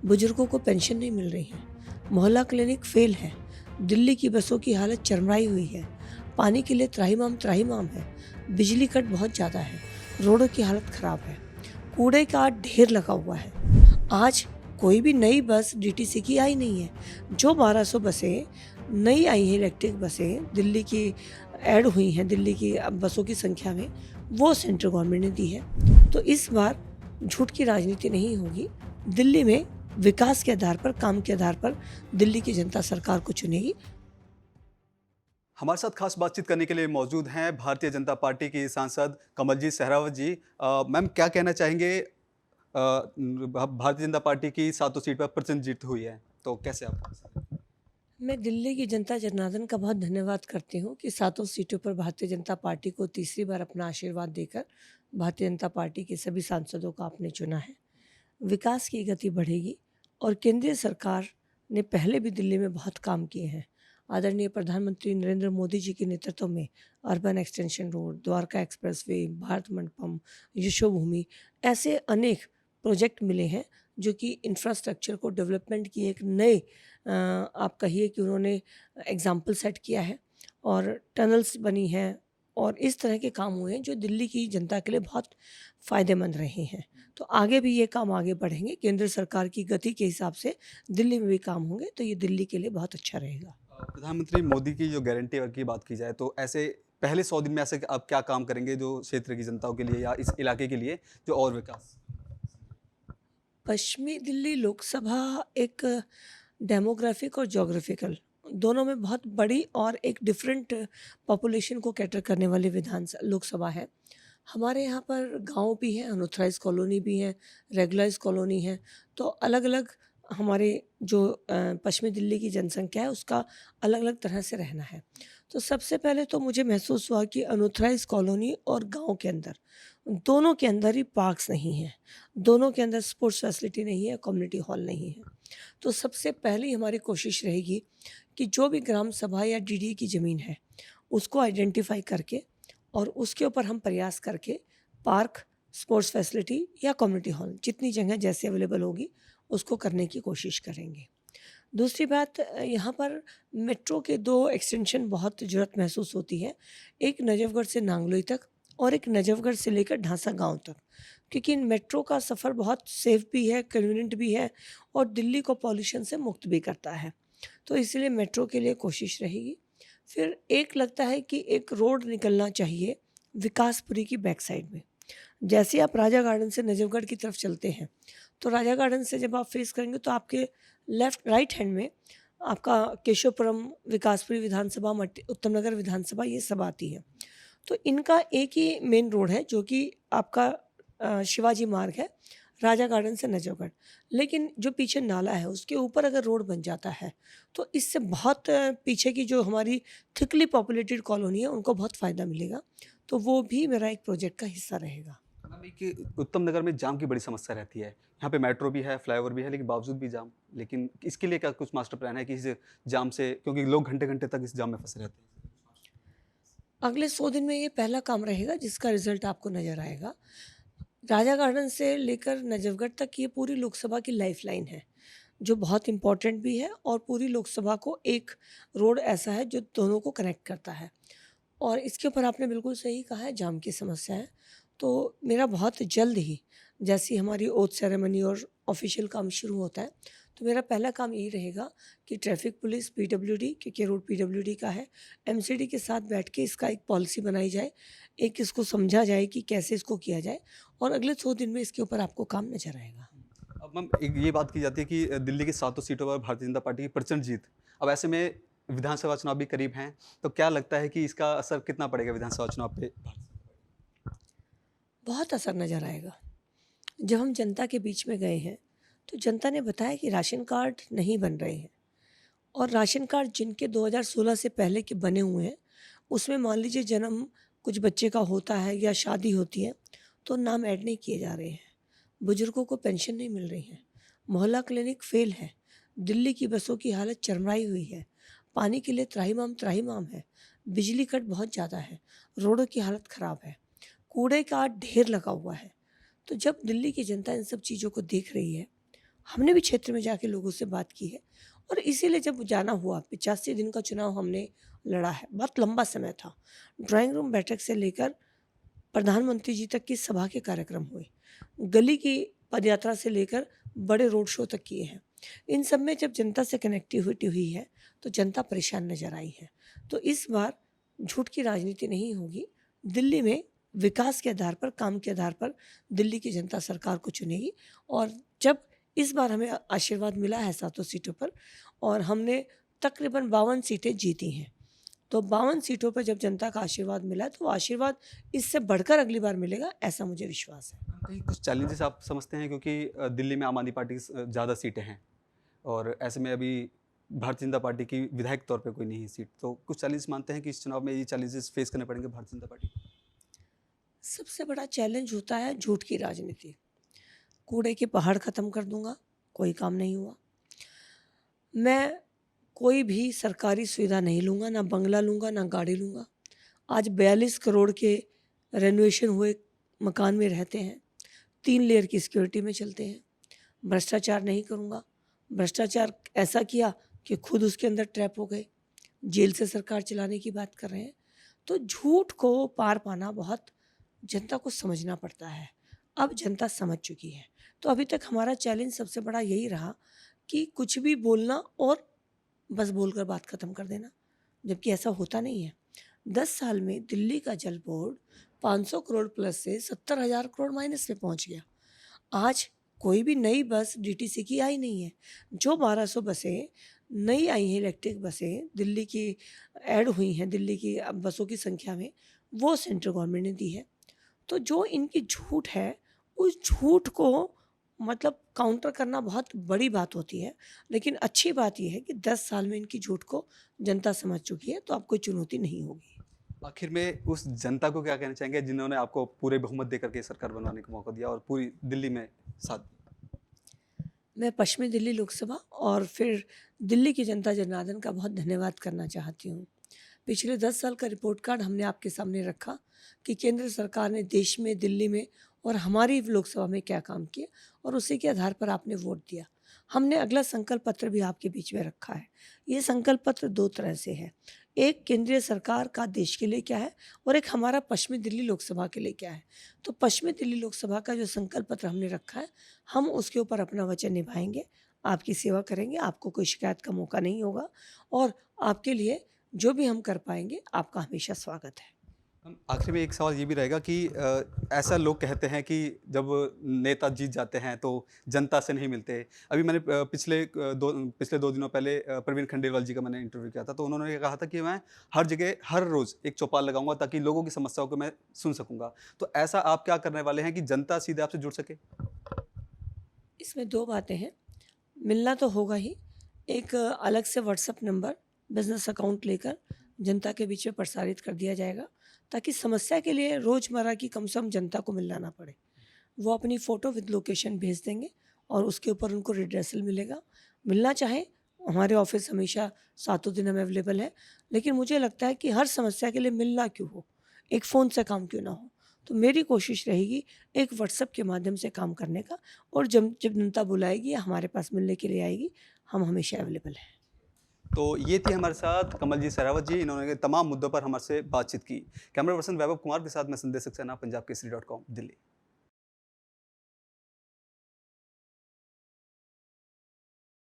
बुजुर्गों को पेंशन नहीं मिल रही है, मोहल्ला क्लिनिक फेल है, दिल्ली की बसों की हालत चरमराई हुई है, पानी के लिए त्राहिमाम है, बिजली कट बहुत ज़्यादा है, रोडों की हालत ख़राब है, कूड़े का ढेर लगा हुआ है। आज कोई भी नई बस डीटीसी की आई नहीं है। जो 1200 बसें नई आई हैं, इलेक्ट्रिक बसें दिल्ली की ऐड हुई हैं, दिल्ली की बसों की संख्या में, वो सेंट्रल गवर्नमेंट ने दी है। तो इस बार झूठ की राजनीति नहीं होगी। दिल्ली में विकास के आधार पर, काम के आधार पर दिल्ली की जनता सरकार को चुनेगी। हमारे साथ खास बातचीत करने के लिए मौजूद हैं भारतीय जनता पार्टी की सांसद कमलजीत सहरावत जी। मैम, क्या कहना चाहेंगे? भारतीय जनता पार्टी की सातों सीट पर प्रचंड जीत हुई है, तो कैसे आप? मैं दिल्ली की जनता जनार्दन का बहुत धन्यवाद करती हूँ कि सातों सीटों पर भारतीय जनता पार्टी को तीसरी बार अपना आशीर्वाद देकर भारतीय जनता पार्टी के सभी सांसदों को आपने चुना है। विकास की गति बढ़ेगी और केंद्रीय सरकार ने पहले भी दिल्ली में बहुत काम किए हैं। आदरणीय प्रधानमंत्री नरेंद्र मोदी जी के नेतृत्व में urban extension road, Dwarka expressway, Bharat Mandapam, Yashobhoomi, ऐसे अनेक प्रोजेक्ट मिले हैं जो कि इंफ्रास्ट्रक्चर को डेवलपमेंट की एक नए आप कहिए कि उन्होंने एग्जाम्पल सेट किया है और टनल्स बनी हैं और इस तरह के काम हुए हैं जो दिल्ली की जनता के लिए बहुत फ़ायदेमंद रहे हैं। तो आगे भी ये काम आगे बढ़ेंगे। केंद्र सरकार की गति के हिसाब से दिल्ली में भी काम होंगे, तो ये दिल्ली के लिए बहुत अच्छा रहेगा। प्रधानमंत्री मोदी की जो गारंटी की बात की जाए, तो ऐसे पहले 100 दिन में ऐसे आप क्या काम करेंगे जो क्षेत्र की जनताओं के लिए या इस इलाके के लिए जो और विकास? पश्चिमी दिल्ली लोकसभा एक डेमोग्राफिक और ज्योग्राफिकल दोनों में बहुत बड़ी और एक डिफरेंट पॉपुलेशन को कैटर करने वाली लोकसभा है। हमारे यहाँ पर गांव भी हैं, अनऑथराइज कॉलोनी भी हैं, रेगुलराइज कॉलोनी है। तो अलग अलग हमारे जो पश्चिमी दिल्ली की जनसंख्या है उसका अलग अलग तरह से रहना है। तो सबसे पहले तो मुझे महसूस हुआ कि अनऑथराइज कॉलोनी और गांव के अंदर, दोनों के अंदर ही पार्क्स नहीं हैं, दोनों के अंदर स्पोर्ट्स फैसिलिटी नहीं है, कम्युनिटी हॉल नहीं है। तो सबसे पहली हमारी कोशिश रहेगी कि जो भी ग्राम सभा या डीडी की ज़मीन है उसको आइडेंटिफाई करके और उसके ऊपर हम प्रयास करके पार्क, स्पोर्ट्स फैसिलिटी या कम्युनिटी हॉल, जितनी जगह जैसे अवेलेबल होगी उसको करने की कोशिश करेंगे। दूसरी बात, यहाँ पर मेट्रो के 2 एक्सटेंशन बहुत ज़रूरत महसूस होती है। एक नजफगढ़ से नांगलोई तक और एक नजफगढ़ से लेकर ढांसा गाँव तक। क्योंकि मेट्रो का सफ़र बहुत सेफ़ भी है, कन्वीनिएंट भी है और दिल्ली को पॉल्यूशन से मुक्त भी करता है। तो इसलिए मेट्रो के लिए कोशिश रहेगी। फिर एक लगता है कि एक रोड निकलना चाहिए विकासपुरी की बैक साइड में। जैसे आप राजा गार्डन से नजफगढ़ की तरफ चलते हैं, तो राजा गार्डन से जब आप फेस करेंगे तो आपके राइट हैंड में आपका केशवपुरम, विकासपुरी विधानसभा, उत्तम नगर विधानसभा, ये सब आती है। तो इनका एक ही मेन रोड है जो कि आपका शिवाजी मार्ग है, राजा गार्डन से नजफगढ़। लेकिन जो पीछे नाला है उसके ऊपर अगर रोड बन जाता है तो इससे बहुत पीछे की जो हमारी थिकली पॉपुलेटेड कॉलोनी है उनको बहुत फ़ायदा मिलेगा। तो वो भी मेरा एक प्रोजेक्ट का हिस्सा रहेगा। मैम, एक उत्तम नगर में जाम की बड़ी समस्या रहती है। यहाँ पे मेट्रो भी है, फ्लाईओवर भी है, लेकिन बावजूद भी जाम। लेकिन इसके लिए क्या कुछ मास्टर प्लान है कि इस जाम से, क्योंकि लोग घंटे-घंटे तक इस जाम में फँसे रहते हैं? अगले 100 दिन में ये पहला काम रहेगा जिसका रिज़ल्ट आपको नज़र आएगा। राजा गार्डन से लेकर नजफगढ़ तक ये पूरी लोकसभा की लाइफ़लाइन है, जो बहुत इम्पोर्टेंट भी है और पूरी लोकसभा को एक रोड ऐसा है जो दोनों को कनेक्ट करता है। और इसके ऊपर आपने बिल्कुल सही कहा है, जाम की समस्या है। तो मेरा बहुत जल्द ही, जैसी हमारी ओथ सेरेमनी और ऑफ़िशियल काम शुरू होता है, तो मेरा पहला काम यही रहेगा कि ट्रैफ़िक पुलिस, पीडब्ल्यूडी, क्योंकि रोड पीडब्ल्यूडी का है, एमसीडी के साथ बैठ के इसका एक पॉलिसी बनाई जाए, एक इसको समझा जाए कि कैसे इसको किया जाए और अगले 100 दिन में इसके ऊपर आपको काम नज़र आएगा। अब मैम, एक ये बात की जाती है कि दिल्ली की सातों सीटों पर भारतीय जनता पार्टी की प्रचंड जीत। अब ऐसे में विधानसभा चुनाव भी करीब हैं, तो क्या लगता है कि इसका असर कितना पड़ेगा विधानसभा चुनाव पे? बहुत असर नज़र आएगा। जब हम जनता के बीच में गए हैं, तो जनता ने बताया कि राशन कार्ड नहीं बन रहे हैं और राशन कार्ड जिनके 2016 से पहले के बने हुए हैं, उसमें मान लीजिए जन्म कुछ बच्चे का होता है या शादी होती है, तो नाम ऐड नहीं किए जा रहे हैं। बुजुर्गों को पेंशन नहीं मिल रही है, मोहल्ला क्लिनिक फेल है, दिल्ली की बसों की हालत चरमराई हुई है, पानी के लिए त्राहिमाम है, बिजली कट बहुत ज़्यादा है, रोडों की हालत ख़राब है, कूड़े का ढेर लगा हुआ है। तो जब दिल्ली की जनता इन सब चीज़ों को देख रही है, हमने भी क्षेत्र में जाके लोगों से बात की है और इसीलिए जब जाना हुआ 85 दिन का चुनाव हमने लड़ा है। बहुत लंबा समय था। ड्राइंग रूम बैठक से लेकर प्रधानमंत्री जी तक की सभा के कार्यक्रम हुए, गली की पदयात्रा से लेकर बड़े रोड शो तक किए हैं। इन सब में जब जनता से कनेक्टिविटी हुई है तो जनता परेशान नजर आई है। तो इस बार झूठ की राजनीति नहीं होगी। दिल्ली में विकास के आधार पर, काम के आधार पर दिल्ली की जनता सरकार को चुनेगी। और जब इस बार हमें आशीर्वाद मिला है 7 सीटों पर और हमने तकरीबन 52 सीटें जीती हैं, तो 52 सीटों पर जब जनता का आशीर्वाद मिला है तो वो आशीर्वाद इससे बढ़कर अगली बार मिलेगा, ऐसा मुझे विश्वास है। कहीं कुछ चैलेंजेस आप समझते हैं, क्योंकि दिल्ली में आम आदमी पार्टी की ज़्यादा सीटें हैं और ऐसे में अभी भारतीय जनता पार्टी की विधायक तौर पे कोई नहीं है सीट, तो कुछ चैलेंजेस मानते हैं कि इस चुनाव में ये चैलेंजेस फेस करने पड़ेंगे भारतीय जनता पार्टी को? सबसे बड़ा चैलेंज होता है झूठ की राजनीति। कूड़े के पहाड़ ख़त्म कर दूंगा, कोई काम नहीं हुआ। मैं कोई भी सरकारी सुविधा नहीं लूँगा, ना बंगला लूँगा, ना गाड़ी लूँगा। आज 42 करोड़ के रेनोवेशन हुए मकान में रहते हैं, 3 लेयर की सिक्योरिटी में चलते हैं। भ्रष्टाचार नहीं करूँगा। भ्रष्टाचार ऐसा किया कि खुद उसके अंदर ट्रैप हो गए, जेल से सरकार चलाने की बात कर रहे हैं। तो झूठ को पार पाना बहुत जनता को समझना पड़ता है। अब जनता समझ चुकी है। तो अभी तक हमारा चैलेंज सबसे बड़ा यही रहा कि कुछ भी बोलना और बस बोलकर बात ख़त्म कर देना, जबकि ऐसा होता नहीं है। 10 साल में दिल्ली का जल बोर्ड 500 करोड़ प्लस से 70,000 करोड़ माइनस में पहुंच गया। आज कोई भी नई बस डीटीसी की आई नहीं है। जो 1200 बसें नई आई हैं, इलेक्ट्रिक बसें दिल्ली की ऐड हुई हैं, दिल्ली की बसों की संख्या में, वो सेंट्रल गवर्नमेंट ने दी है। तो जो इनकी झूठ है, उस झूठ को मतलब काउंटर करना बहुत बड़ी बात होती है। लेकिन अच्छी बात यह है कि 10 साल में इनकी झूठ को जनता समझ चुकी है, तो अब कोई चुनौती नहीं होगी। आखिर में उस जनता को क्या कहना चाहेंगे जिन्होंने आपको पूरे बहुमत देकर के सरकार बनवाने का मौका दिया और पूरी दिल्ली में साथ दिया? मैं पश्चिमी दिल्ली लोकसभा और फिर दिल्ली की जनता जनार्दन का बहुत धन्यवाद करना चाहती हूँ। पिछले 10 साल का रिपोर्ट कार्ड हमने आपके सामने रखा कि केंद्र सरकार ने देश में, दिल्ली में और हमारी लोकसभा में क्या काम किया और उसी के आधार पर आपने वोट दिया। हमने अगला संकल्प पत्र भी आपके बीच में रखा है। ये संकल्प पत्र 2 तरह से है। एक केंद्रीय सरकार का देश के लिए क्या है और एक हमारा पश्चिमी दिल्ली लोकसभा के लिए क्या है। तो पश्चिमी दिल्ली लोकसभा का जो संकल्प पत्र हमने रखा है, हम उसके ऊपर अपना वचन निभाएंगे, आपकी सेवा करेंगे, आपको कोई शिकायत का मौका नहीं होगा और आपके लिए जो भी हम कर पाएंगे, आपका हमेशा स्वागत है। आखिर में एक सवाल ये भी रहेगा कि ऐसा लोग कहते हैं कि जब नेता जीत जाते हैं तो जनता से नहीं मिलते। अभी मैंने पिछले 2 दिनों पहले प्रवीण खंडेलवाल जी का मैंने इंटरव्यू किया था, तो उन्होंने ये कहा था कि मैं हर जगह हर रोज़ एक चौपाल लगाऊंगा ताकि लोगों की समस्याओं को मैं सुन सकूंगा। तो ऐसा आप क्या करने वाले हैं कि जनता सीधे आपसे जुड़ सके? इसमें 2 बातें हैं। मिलना तो होगा ही। एक अलग से व्हाट्सएप नंबर, बिज़नेस अकाउंट लेकर जनता के बीच में प्रसारित कर दिया जाएगा, ताकि समस्या के लिए रोज़मर्रा की कम से कम जनता को मिलना ना पड़े। वो अपनी फ़ोटो विद लोकेशन भेज देंगे और उसके ऊपर उनको रिड्रेसल मिलेगा। मिलना चाहें, हमारे ऑफ़िस हमेशा 7 दिन हम अवेलेबल हैं, लेकिन मुझे लगता है कि हर समस्या के लिए मिलना क्यों हो, एक फ़ोन से काम क्यों ना हो। तो मेरी कोशिश रहेगी एक व्हाट्सएप के माध्यम से काम करने का और जब जब जनता बुलाएगी या हमारे पास मिलने के लिए आएगी, हम हमेशा अवेलेबल हैं। तो ये थी हमारे साथ कमलजीत सहरावत जी, इन्होंने तमाम मुद्दों पर हमारे से बातचीत की। कैमरा पर्सन वैभव कुमार के साथ मैं संदेश सक्सेना, पंजाब केसरी.com, दिल्ली।